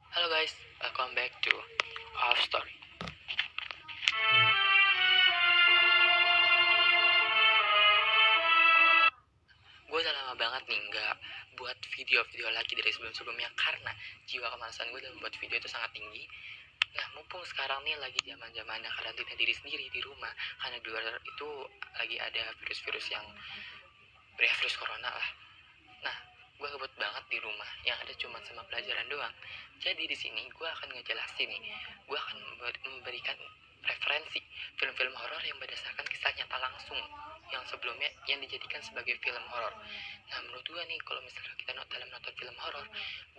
Halo guys, welcome back to our story. Gue udah lama banget nih nggak buat video-video lagi dari sebelum-sebelumnya karena jiwa kemalasan gue dalam membuat video itu sangat tinggi. Nah, mumpung sekarang nih lagi zaman-zamannya karantina diri sendiri di rumah karena di luar itu lagi ada virus-virus yang virus corona lah. Nah, gue ngebut banget di rumah yang ada cuma sama pelajaran doang. Jadi di sini gue akan ngejelasin nih, gue akan memberikan referensi film-film horor yang berdasarkan kisah nyata langsung yang sebelumnya yang dijadikan sebagai film horor. Nah, menurut gue nih kalau misalnya kita dalam nonton film horor,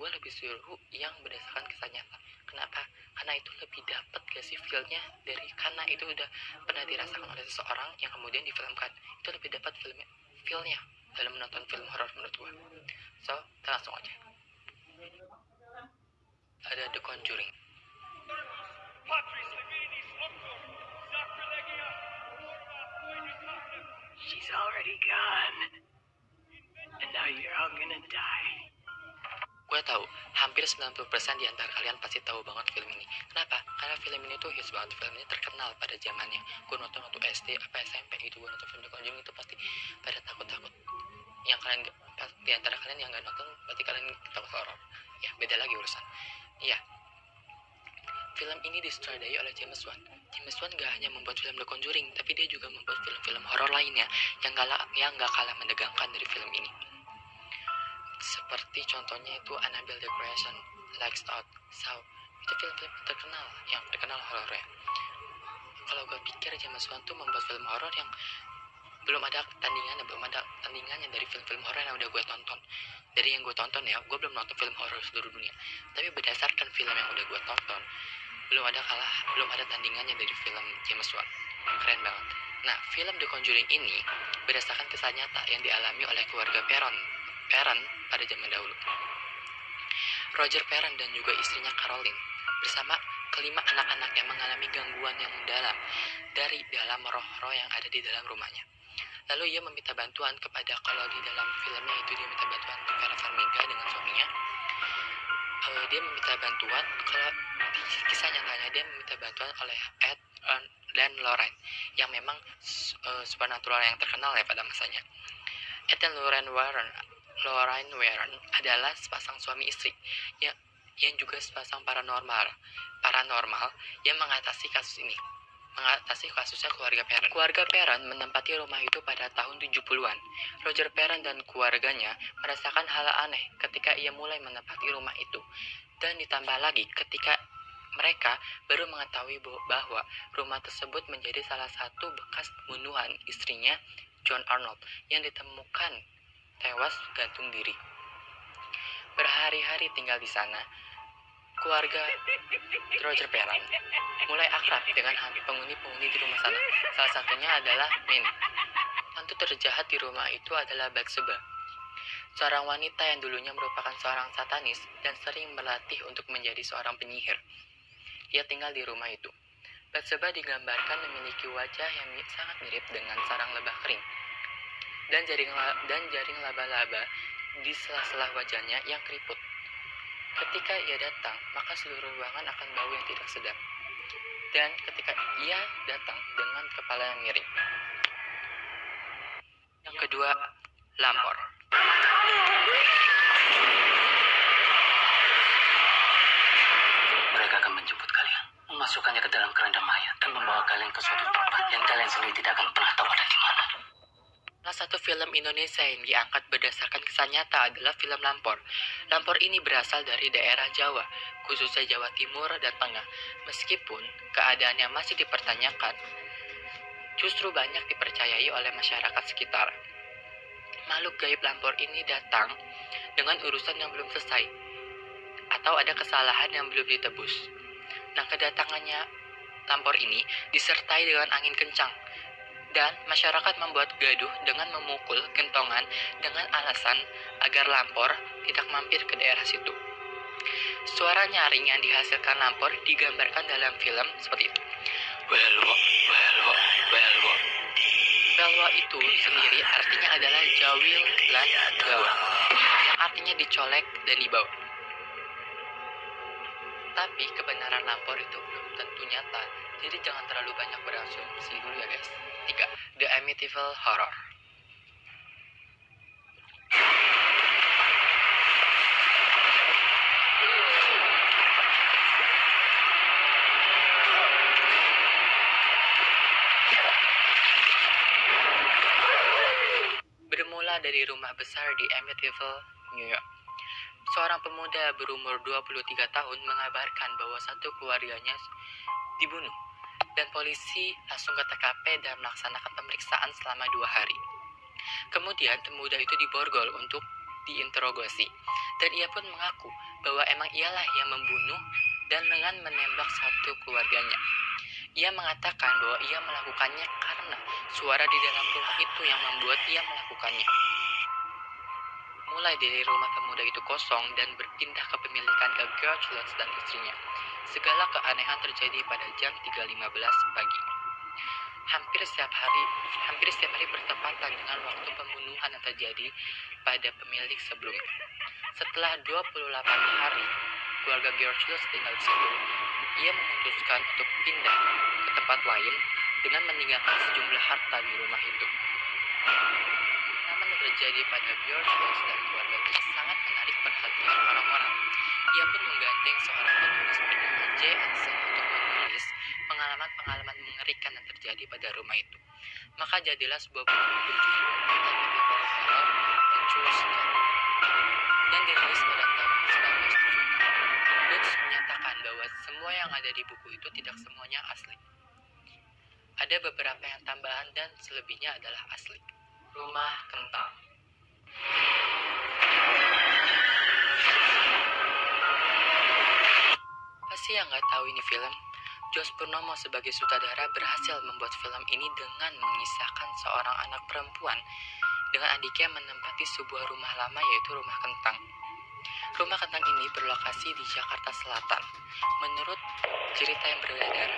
gue lebih suruh yang berdasarkan kisah nyata. Kenapa? Karena itu lebih dapat gak sih feelnya dari karena itu udah pernah dirasakan oleh seseorang yang kemudian difilmkan. Itu lebih dapat feelnya dalam menonton film horor menurut gue. So, kita langsung aja. Ada The Conjuring. She's already gone. And now you're all gonna die. Gue tahu, hampir 90% di antara kalian pasti tahu banget film ini. Kenapa? Karena film ini tuh hits banget. Film ini terkenal pada zamannya. Gue nonton waktu SD apa SMP itu, gue nonton film The Conjuring itu pasti pada takut-takut. Yang kalian di antara kalian yang nggak nonton, berarti kalian takut horor. Ya, beda lagi urusan. Iya. Film ini disutradarai oleh James Wan. James Wan gak hanya membuat film The Conjuring, tapi dia juga membuat film-film horor lainnya yang gak kalah menegangkan dari film ini. Seperti contohnya itu Annabelle the Creation, Lights Out, Saw. Itu film-film terkenal horornya. Kalau gue pikir James Wan tuh membuat film horor yang belum ada tandingannya dari film-film horor yang udah gue tonton. Dari yang gue tonton ya, gue belum nonton film horor seluruh dunia. Tapi berdasarkan film yang udah gue tonton, belum ada tandingannya dari film James Wan. Keren banget. Nah, film The Conjuring ini berdasarkan kisah nyata yang dialami oleh keluarga Perron pada zaman dahulu. Roger Perron dan juga istrinya Caroline bersama kelima anak-anak yang mengalami gangguan yang mendalam dari dalam roh-roh yang ada di dalam rumahnya. Lalu ia meminta bantuan kepada, kalau di dalam filmnya itu dia minta bantuan ke Vera Farmiga dengan suaminya. Dia meminta bantuan, kalau di kisah nyatanya dia meminta bantuan oleh Ed dan Lorraine yang memang supernatural yang terkenal ya pada masanya. Ed dan Lorraine Warren adalah sepasang suami istri yang juga sepasang paranormal yang mengatasi kasusnya keluarga Perron. Keluarga Perron menempati rumah itu pada tahun 70-an. Roger Perron dan keluarganya merasakan hal aneh ketika ia mulai menempati rumah itu. Dan ditambah lagi ketika mereka baru mengetahui bahwa rumah tersebut menjadi salah satu bekas pembunuhan istrinya John Arnold yang ditemukan tewas gantung diri. Berhari-hari tinggal di sana, keluarga Roger Perron mulai akrab dengan penghuni-penghuni di rumah sana. Salah satunya adalah Minnie. Hantu terjahat di rumah itu adalah Bathsheba, seorang wanita yang dulunya merupakan seorang satanis dan sering berlatih untuk menjadi seorang penyihir. Ia tinggal di rumah itu. Bathsheba digambarkan memiliki wajah yang sangat mirip dengan sarang lebah kering dan jaring laba-laba di sela-sela wajahnya yang keriput. Ketika ia datang, maka seluruh ruangan akan bau yang tidak sedap. Dan ketika ia datang dengan kepala yang miring. Yang kedua, Lampor. Mereka akan menjemput kalian, memasukkannya ke dalam keranda mayat dan membawa kalian ke suatu tempat yang kalian sendiri tidak akan pernah tahu ada di mana. Salah satu film Indonesia yang diangkat berdasarkan kisah nyata adalah film Lampor. Lampor ini berasal dari daerah Jawa, khususnya Jawa Timur dan Tengah. Meskipun keadaannya masih dipertanyakan, justru banyak dipercayai oleh masyarakat sekitar. Makhluk gaib Lampor ini datang dengan urusan yang belum selesai, atau ada kesalahan yang belum ditebus. Nah, kedatangannya Lampor ini disertai dengan angin kencang, dan masyarakat membuat gaduh dengan memukul kentongan dengan alasan agar Lampor tidak mampir ke daerah situ. Suara nyaring yang dihasilkan Lampor digambarkan dalam film seperti itu. Welwo, welwo, welwo. Welwo itu sendiri artinya adalah jawil lan gawa, yang artinya dicolek dan dibawa. Tapi kebenaran lapor itu belum tentu nyata, jadi jangan terlalu banyak berasumsi dulu ya guys. 3. The Amityville Horror. Bermula dari rumah besar di Amityville, New York. Seorang pemuda berumur 23 tahun mengabarkan bahwa satu keluarganya dibunuh, dan polisi langsung ke TKP dan melaksanakan pemeriksaan selama 2 hari. Kemudian pemuda itu diborgol untuk diinterogasi, dan ia pun mengaku bahwa emang ialah yang membunuh dan dengan menembak satu keluarganya. Ia mengatakan bahwa ia melakukannya karena suara di dalam rumah itu yang membuat ia melakukannya. Mulai dari rumah pemuda itu kosong dan berpindah ke pemilikan ke George Lutz dan istrinya, segala keanehan terjadi pada jam 3.15 pagi. Hampir setiap hari bertepatan dengan waktu pembunuhan yang terjadi pada pemilik sebelumnya. Setelah 28 hari keluarga George Lutz tinggal di situ, ia memutuskan untuk pindah ke tempat lain dengan meninggalkan sejumlah harta di rumah itu. Namun yang terjadi pada George Lutz dan keluarganya sangat menarik perhatian orang-orang. Ia pun menggandeng seorang penulis bernama J. Anson untuk menulis pengalaman-pengalaman mengerikan yang terjadi pada rumah itu. Maka jadilah sebuah buku berjudul Amityville Horror: A True Story yang dirilis pada tahun 1976. Lutz menyatakan bahwa semua yang ada di buku itu tidak semuanya asli. Ada beberapa yang tambahan dan selebihnya adalah asli. Rumah Kentang. Pasti yang nggak tahu ini film, Josh Purnomo sebagai sutradara berhasil membuat film ini dengan mengisahkan seorang anak perempuan dengan adiknya menempati sebuah rumah lama yaitu Rumah Kentang. Rumah Kentang ini berlokasi di Jakarta Selatan. Menurut cerita yang beredar,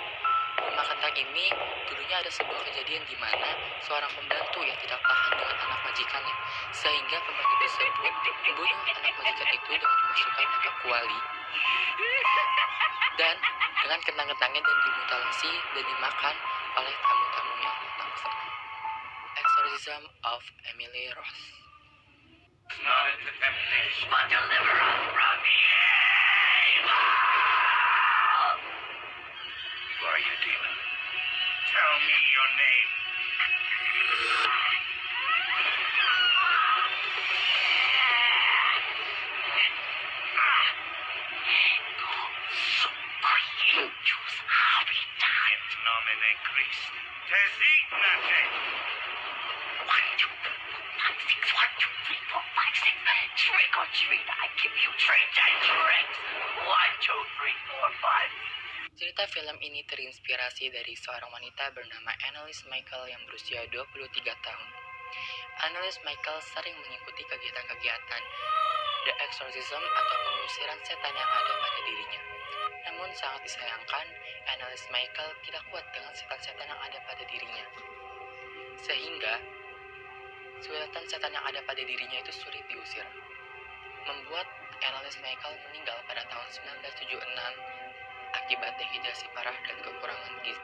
Rumah Kentang ini dulunya ada sebuah kejadian di mana seorang pembantu yang tidak tahan dengan anak majikannya, sehingga pembantu tersebut membunuh anak majikan itu dengan memasukkannya ke kuali dan dengan kentang-kentangnya dan dimutilasi dan dimakan oleh tamu-tamu yang datang ke sana. Exorcism of Emily Rose. Not the temptation, but deliver us from evil. Who are you, demon? Tell me your name. In nomine Christi. Designate. 1, 2, 3, 4, 5, 6. Trick or treat, I give you tricks and tricks. 1, 2, 3, 4, 5. Cerita film ini terinspirasi dari seorang wanita bernama Anneliese Michael yang berusia 23 tahun. Anneliese Michael sering mengikuti kegiatan-kegiatan The Exorcism atau pengusiran setan yang ada pada dirinya. Namun sangat disayangkan, Anneliese Michael tidak kuat dengan setan-setan yang ada pada dirinya. Sehingga setan yang ada pada dirinya itu sulit diusir. Membuat Anneliese Michael meninggal pada tahun 1976 akibat dehidrasi parah dan kekurangan gizi.